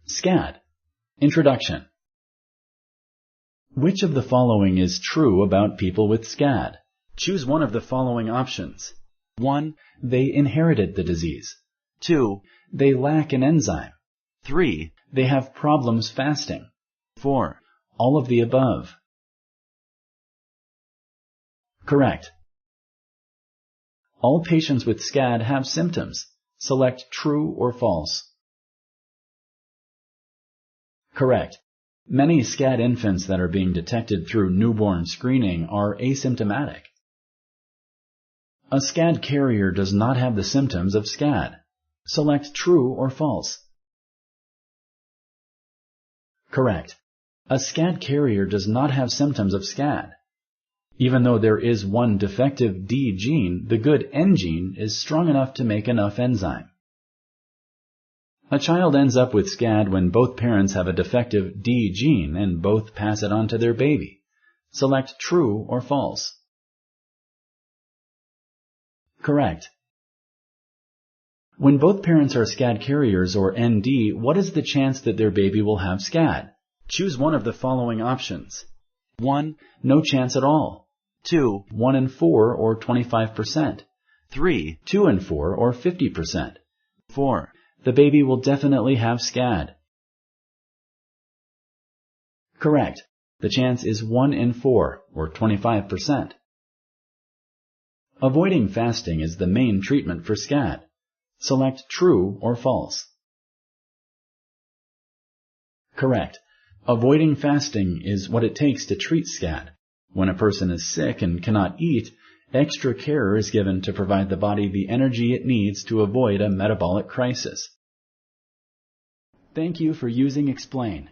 SCAD. Introduction. Which of the following is true about people with SCAD? Choose one of the following options. 1. They inherited the disease. 2. They lack an enzyme. 3. They have problems fasting. 4. All of the above. Correct. All patients with SCAD have symptoms. Select true or false. Correct. Many SCAD infants that are being detected through newborn screening are asymptomatic. A SCAD carrier does not have the symptoms of SCAD. Select true or false. Correct. A SCAD carrier does not have symptoms of SCAD. Even though there is one defective D gene, the good N gene is strong enough to make enough enzyme. A child ends up with SCAD when both parents have a defective D gene and both pass it on to their baby. Select true or false. Correct. When both parents are SCAD carriers or ND, what is the chance that their baby will have SCAD? Choose one of the following options. 1. No chance at all. 2. 1 in 4 or 25%. 3. 2 in 4 or 50%. 4. The baby will definitely have SCAD. Correct. The chance is 1 in 4 or 25%. Avoiding fasting is the main treatment for SCAD. Select true or false. Correct. Avoiding fasting is what it takes to treat SCAD. When a person is sick and cannot eat, extra care is given to provide the body the energy it needs to avoid a metabolic crisis. Thank you for using Explain.